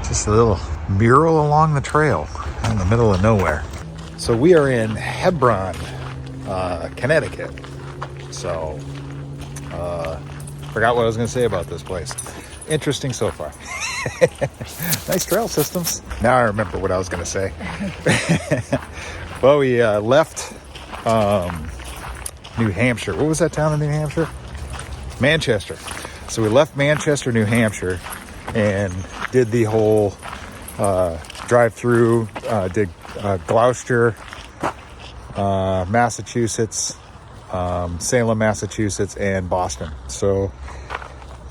Just a little mural along the trail in the middle of nowhere. So we are in Hebron, Connecticut. So, forgot what I was going to say about this place. Interesting so far. Nice trail systems. Now I remember what I was going to say. Well, we left New Hampshire. What was that town in New Hampshire? Manchester. So we left Manchester, New Hampshire, and did the whole drive through, did Gloucester, Massachusetts, Salem, Massachusetts, and Boston. So,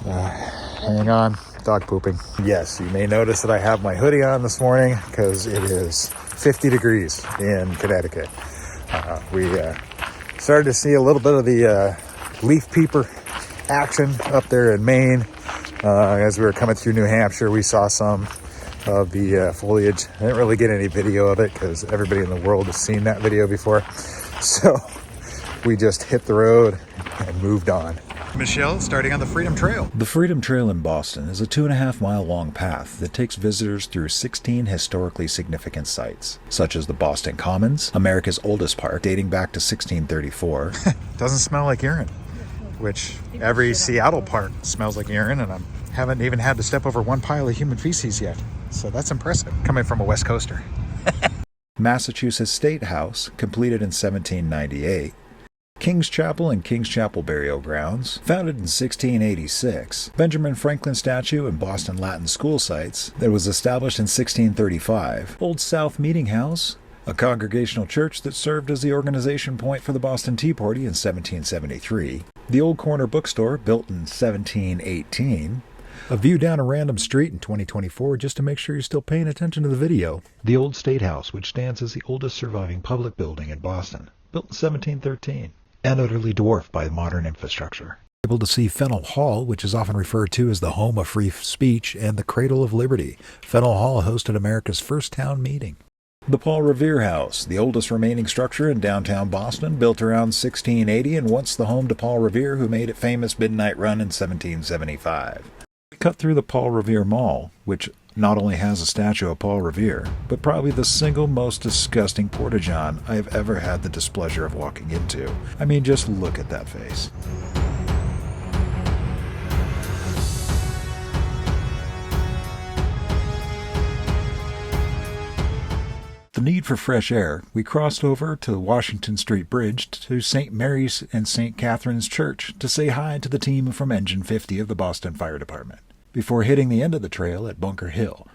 hang on, dog pooping. Yes, you may notice that I have my hoodie on this morning because it is 50 degrees in Connecticut. We started to see a little bit of the leaf peeper action up there in Maine. As we were coming through New Hampshire, we saw some of the foliage. I didn't really get any video of it because everybody in the world has seen that video before. So we just hit the road and moved on. Michelle, starting on the Freedom Trail. The Freedom Trail in Boston is a 2.5-mile long path that takes visitors through 16 historically significant sites, such as the Boston Commons, America's oldest park dating back to 1634. Doesn't smell like urine, which every Seattle park smells like urine, and I haven't even had to step over one pile of human feces yet. So that's impressive, coming from a West Coaster. Massachusetts State House, completed in 1798. King's Chapel and King's Chapel Burial Grounds, founded in 1686. Benjamin Franklin statue and Boston Latin School sites that was established in 1635. Old South Meeting House, a congregational church that served as the organization point for the Boston Tea Party in 1773. The Old Corner Bookstore, built in 1718. A view down a random street in 2024 just to make sure you're still paying attention to the video. The Old State House, which stands as the oldest surviving public building in Boston, built in 1713. And utterly dwarfed by modern infrastructure. Able to see Fennel Hall, which is often referred to as the home of free speech and the cradle of liberty. Fennel Hall hosted America's first town meeting. The Paul Revere House, the oldest remaining structure in downtown Boston, built around 1680 and once the home to Paul Revere, who made it famous midnight run in 1775. We cut through the Paul Revere Mall, which not only has a statue of Paul Revere, but probably the single most disgusting porta-john I have ever had the displeasure of walking into. I mean, just look at that face. The need for fresh air, we crossed over to the Washington Street Bridge to St. Mary's and St. Catherine's Church to say hi to the team from Engine 50 of the Boston Fire Department, before hitting the end of the trail at Bunker Hill,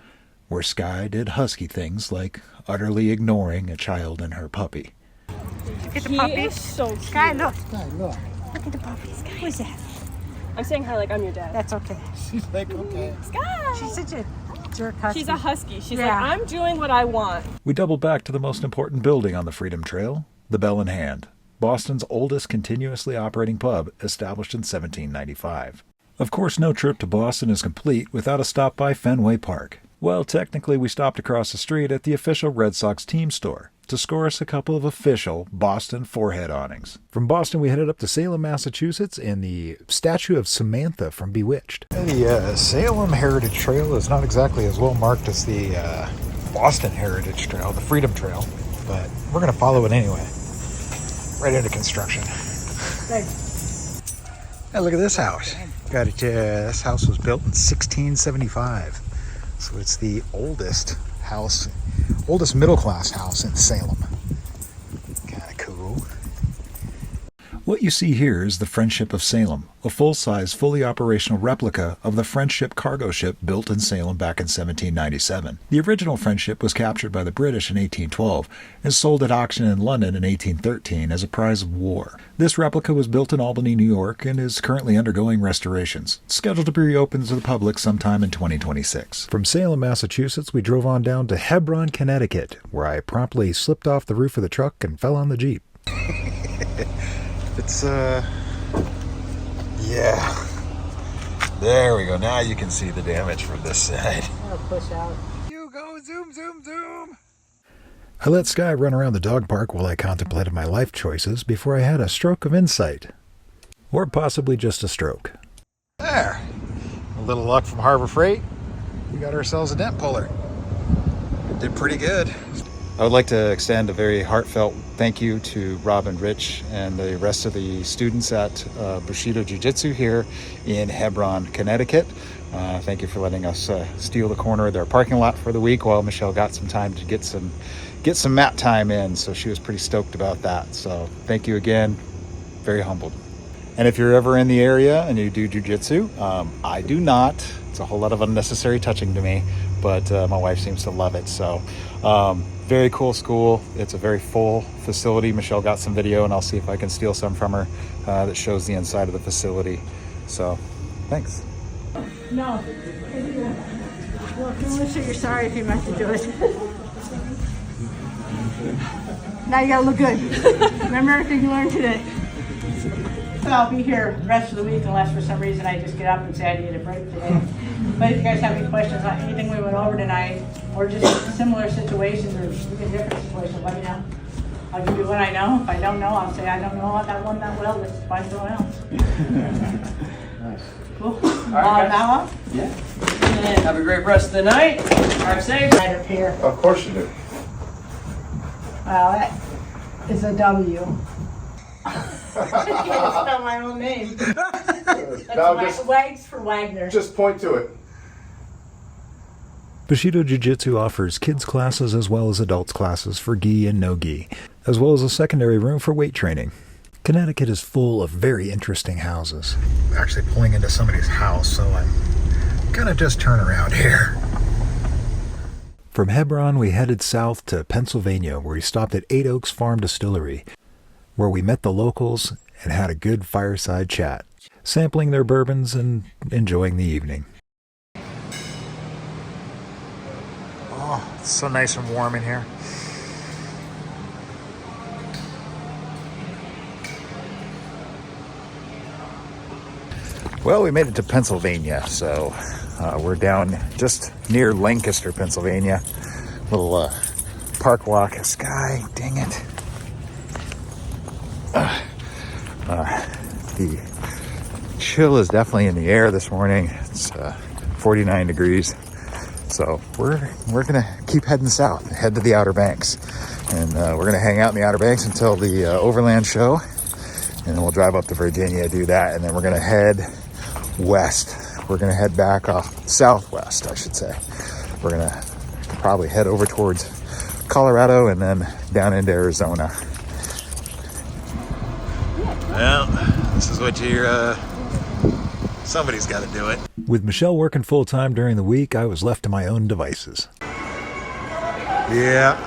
where Skye did husky things like utterly ignoring a child and her puppy. Look at the puppy. He is so cute. Skye, look. Skye, look. Look at the puppy. Skye. Who is that? I'm saying hi like I'm your dad. That's okay. She's like, okay. Skye! She's such a jerk husky. She's a husky. She's Yeah. like, I'm doing what I want. We doubled back to the most important building on the Freedom Trail, the Bell in Hand, Boston's oldest continuously operating pub, established in 1795. Of course, no trip to Boston is complete without a stop by Fenway Park. Well, technically we stopped across the street at the official Red Sox team store to score us a couple of official Boston forehead awnings. From Boston, we headed up to Salem, Massachusetts, and the statue of Samantha from Bewitched. The Salem Heritage Trail is not exactly as well marked as the Boston Heritage Trail, the Freedom Trail, but we're going to follow it anyway. Right into construction. Hey, look at this house. Got it. This house was built in 1675, so it's the oldest house, oldest middle-class house in Salem. Kind of cool. What you see here is the Friendship of Salem, a full-size, fully operational replica of the Friendship cargo ship built in Salem back in 1797. The original Friendship was captured by the British in 1812 and sold at auction in London in 1813 as a prize of war. This replica was built in Albany, New York, and is currently undergoing restorations, scheduled to be reopened to the public sometime in 2026. From Salem, Massachusetts, we drove on down to Hebron, Connecticut, where I promptly slipped off the roof of the truck and fell on the Jeep. It's, yeah. There we go. Now you can see the damage from this side. I'll push out. You go, zoom, zoom, zoom. I let Skye run around the dog park while I contemplated my life choices before I had a stroke of insight. Or possibly just a stroke. There. A little luck from Harbor Freight. we got ourselves a dent puller. Did pretty good. I would like to extend a very heartfelt thank you to Rob and Rich and the rest of the students at Bushido Jiu-Jitsu here in Hebron, Connecticut. Thank you for letting us steal the corner of their parking lot for the week while Michelle got some time to get some mat time in. So she was pretty stoked about that. So thank you again. Very humbled. And if you're ever in the area and you do jiu-jitsu, I do not. It's a whole lot of unnecessary touching to me, but my wife seems to love it. So very cool school. It's a very full facility. Michelle got some video, and I'll see if I can steal some from her that shows the inside of the facility. So thanks. No. Well, if you want to say you're sorry if you meant to do it. Now you gotta look good. Remember everything you learned today. So I'll be here the rest of the week unless for some reason I just get up and say I need a break today. But if you guys have any questions on anything we went over tonight, or just similar situations or even different situations, let me know. I'll give you what I know. If I don't know, I'll say I don't know that one that well. Let's find someone else. Nice. Cool. right, Now up? Yeah. Have a great rest of the night. Drive safe. Right up here. Of course you do. Well, that is a W. I can't spell my own name. That's Wags for Wagner. Just point to it. Bushido Jiu-Jitsu offers kids classes as well as adults classes for gi and no gi, as well as a secondary room for weight training. Connecticut is full of very interesting houses. Actually pulling into somebody's house, so I'm gonna just turn around here. From Hebron, we headed south to Pennsylvania, where we stopped at 8 Oaks Farm Distillery, where we met the locals and had a good fireside chat, sampling their bourbons and enjoying the evening. Oh, it's so nice and warm in here. Well, we made it to Pennsylvania, so we're down just near Lancaster, Pennsylvania. Little park walk. Sky, dang it. The chill is definitely in the air this morning. It's 49 degrees. So we're gonna keep heading south, head to the Outer Banks. And we're gonna hang out in the Outer Banks until the OverLand show. And then we'll drive up to Virginia, do that, and then we're gonna head west. We're gonna head back off southwest, I should say. We're gonna probably head over towards Colorado and then down into Arizona. Well, this is what you're, somebody's got to do it. With Michelle working full-time during the week, I was left to my own devices. Yeah.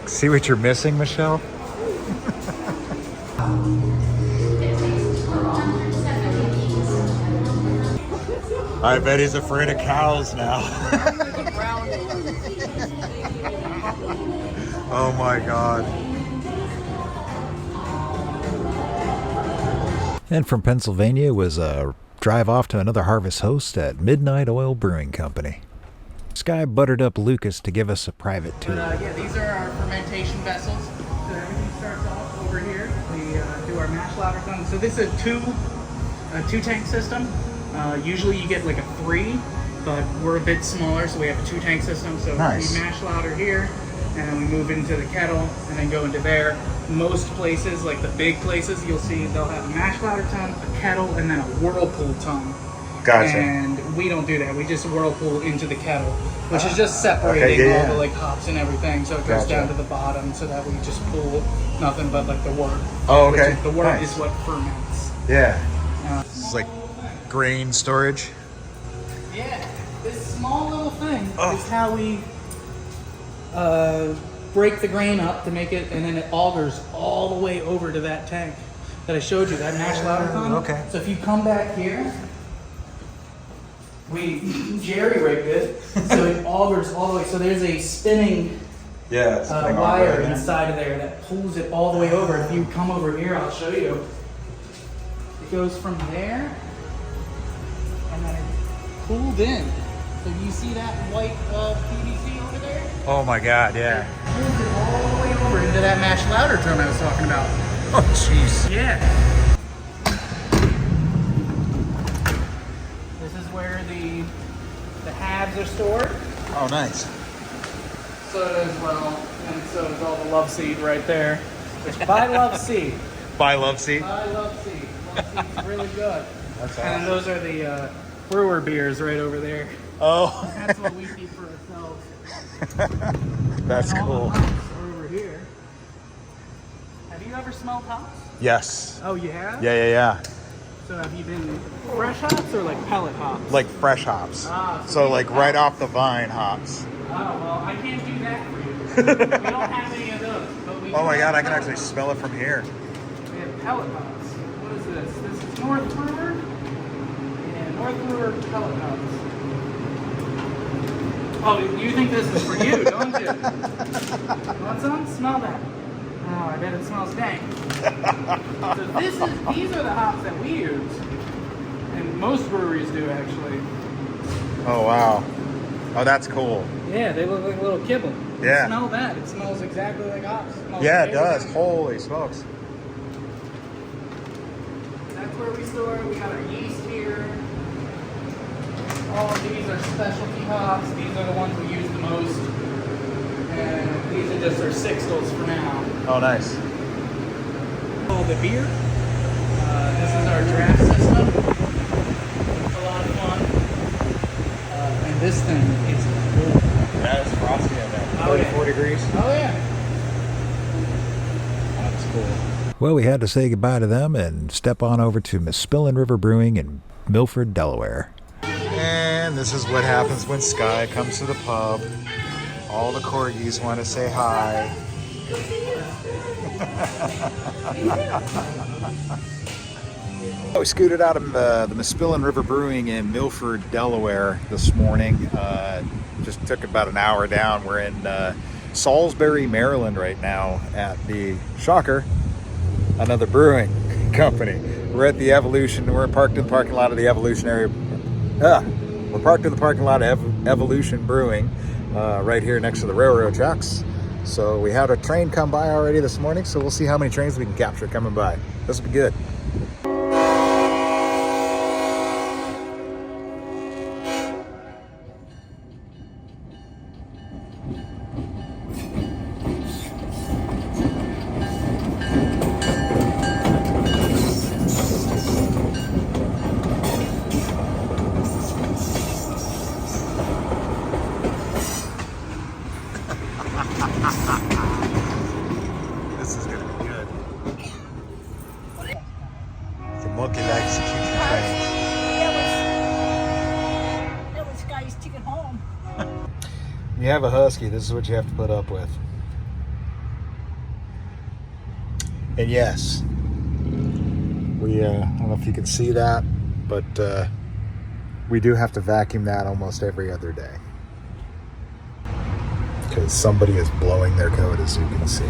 See what you're missing, Michelle? I bet he's afraid of cows now. Oh my God. And from Pennsylvania was a drive off to another Harvest Host at Midnight Oil Brewing Company. Sky buttered up Lucas to give us a private tour. Yeah, these are our fermentation vessels. So everything starts off over here. We do our mash lauter ton. So this is a two tank system. Usually you get like a 3, but we're a bit smaller, so we have a 2 tank system. So nice. We mash lauter here, and then we move into the kettle, and then go into there. Most places, like the big places, you'll see they'll have a mash lauter ton, a kettle, and then a whirlpool ton. Gotcha. And we don't do that. We just whirlpool into the kettle, which is just separating okay, yeah, all yeah. the like hops and everything. So it goes Gotcha. down to the bottom, so that we just pull nothing but like the wort. Oh, okay. The wort Nice. is what ferments. Yeah. This is like grain storage. Yeah, this small little thing is how we break the grain up to make it, and then it augers all the way over to that tank that I showed you, that mash lauter ton. Okay. So if you come back here, we jerry rigged it so it augers all the way. So there's a spinning Yeah. wire inside of there that pulls it all the way over. If you come over here, I'll show you. It goes from there, and then it's pulled in. So you see that white PVC over there? Oh my God, yeah. Pulls it all the way over into that mash lauter drum I was talking about. Oh jeez. Yeah. are stored. Oh, nice. Soda as well, and so is all the love seed right there. It's by Love Seed. Buy love seat. By Love Seed. Love Seed's really good. That's awesome. And those are the brewer beers right over there. Oh, That's what we keep for ourselves. that's And all cool. the hops are over here. Have you ever smelled hops? Yes. Oh, you have? Yeah. So have you been fresh hops or like pellet hops? Like fresh hops. Ah, So like right off the vine hops. Oh, well, I can't do that for you. We don't have any of those. But we Oh do my God, have I can pellet actually smell it from here. hops. We have pellet hops. What is this? This is North Brewer. And North Brewer pellet hops. Oh, you think this is for you, don't you? Want some? Smell that. Oh, I bet it smells dank. So these are the hops that we use. And most breweries do, actually. Oh wow. Oh, that's cool. Yeah, they look like a little kibble. Yeah. Smell that. It smells exactly like hops. Smells Yeah, it great. does. Holy smokes. That's where we store it. We got our yeast here. All of these are specialty hops. These are the ones we use the most. And these are just our sixtels for now. Oh, nice. All the beer. This is our draft system. It's a lot of fun. And this thing is cool. That is frosty in there. Oh, yeah. 34 degrees. Oh yeah. That's cool. Well, we had to say goodbye to them and step on over to Misspillin River Brewing in Milford, Delaware. And this is what happens when Sky comes to the pub. All the corgis want to say hi. We scooted out of the Misspillin River Brewing in Milford, Delaware this morning. Just took about an hour down. We're in Salisbury, Maryland right now at the, shocker, another brewing company. We're at the Evolution. We're parked in the parking lot of the Evolutionary. We're parked in the parking lot of Evolution Brewing right here next to the railroad tracks. So we had a train come by already this morning, so we'll see how many trains we can capture coming by. This will be good. This is gonna be good. The monkey likes to keep the trains. That was Sky's ticket home. You have a husky, this is what you have to put up with. And yes, we, I don't know if you can see that, but we do have to vacuum that almost every other day. Because somebody is blowing their coat, as you can see.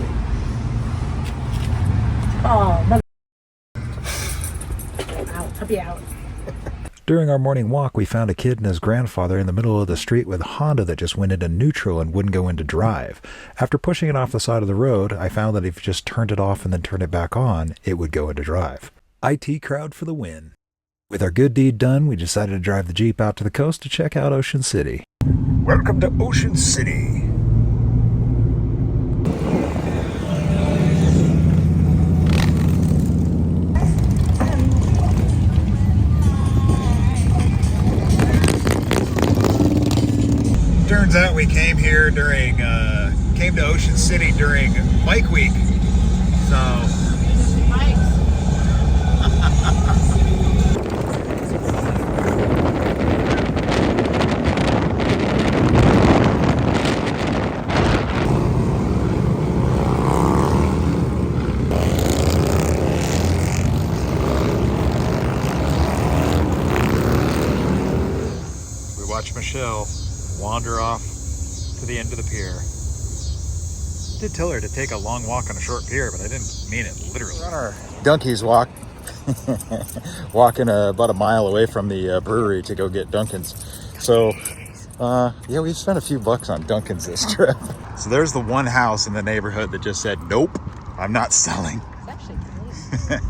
Oh, mother. I'll be out. During our morning walk, we found a kid and his grandfather in the middle of the street with a Honda that just went into neutral and wouldn't go into drive. After pushing it off the side of the road, I found that if you just turned it off and then turned it back on, it would go into drive. IT crowd for the win. With our good deed done, we decided to drive the Jeep out to the coast to check out Ocean City. Welcome to Ocean City. Turns out we came here during, came to Ocean City during Bike Week. So, we watch Michelle wander off to the end of the pier. I did tell her to take a long walk on a short pier, but I didn't mean it literally. We're on our donkey's walk, walking about a mile away from the brewery to go get Dunkin's. So, yeah, we spent a few bucks on Dunkin's this trip. So there's the one house in the neighborhood that just said, nope, I'm not selling. It's actually clean.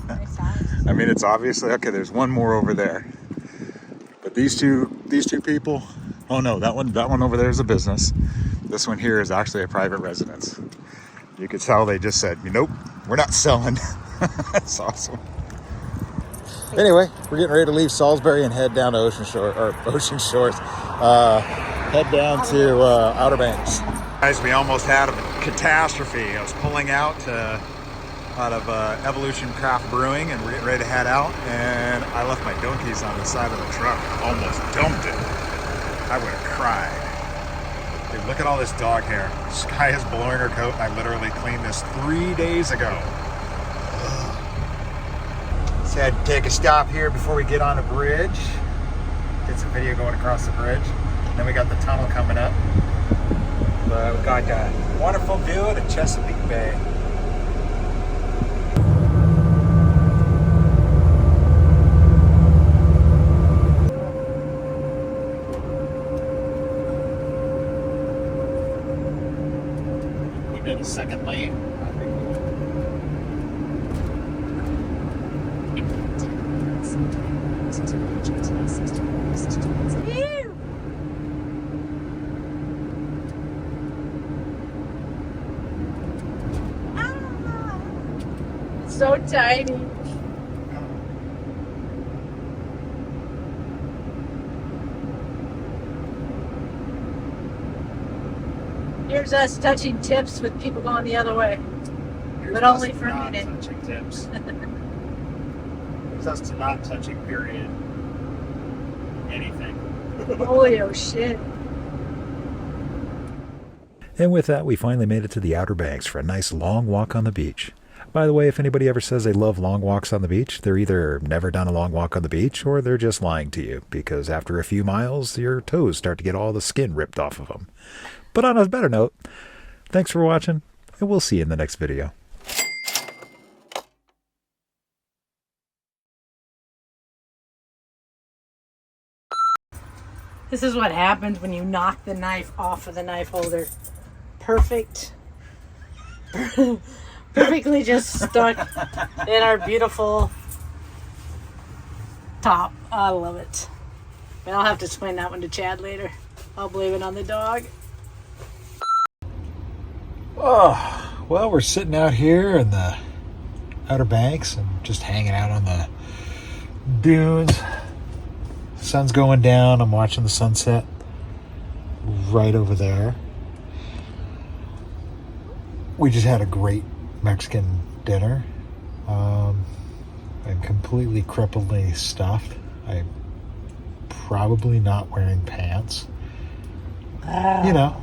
Nice house. I mean, it's obviously, okay, there's one more over there. But these two people, Oh no, that one over there is a business. This one here is actually a private residence. You could tell they just said, nope, we're not selling. That's awesome. Anyway, we're getting ready to leave Salisbury and head down to Ocean Shores. Head down to Outer Banks. Guys, we almost had a catastrophe. I was pulling out of Evolution Craft Brewing, and we're getting ready to head out, and I left my donkeys on the side of the truck. Almost dumped it. I would have cried. Dude, look at all this dog hair. Sky is blowing her coat, and I literally cleaned this 3 days ago. So I had to take a stop here before we get on a bridge. Get some video going across the bridge. Then we got the tunnel coming up. But we got a wonderful view of the Chesapeake Bay. We did a second lane. So tiny. Here's us touching tips with people going the other way. But only for a minute. Touching tips. Here's us to not touching, period. Anything. Holy oh shit. And with that, we finally made it to the Outer Banks for a nice long walk on the beach. By the way, if anybody ever says they love long walks on the beach, they're either never done a long walk on the beach or they're just lying to you, because after a few miles, your toes start to get all the skin ripped off of them. But on a better note, thanks for watching, and we'll see you in the next video. This is what happens when you knock the knife off of the knife holder. Perfect. Perfectly just stuck in our beautiful top. I love it. And I'll have to explain that one to Chad later. I'll blame it on the dog. Oh, well, we're sitting out here in the Outer Banks and just hanging out on the dunes. Sun's going down. I'm watching the sunset right over there. We just had a great Mexican dinner. I'm completely crippledly stuffed. I'm probably not wearing pants. You know,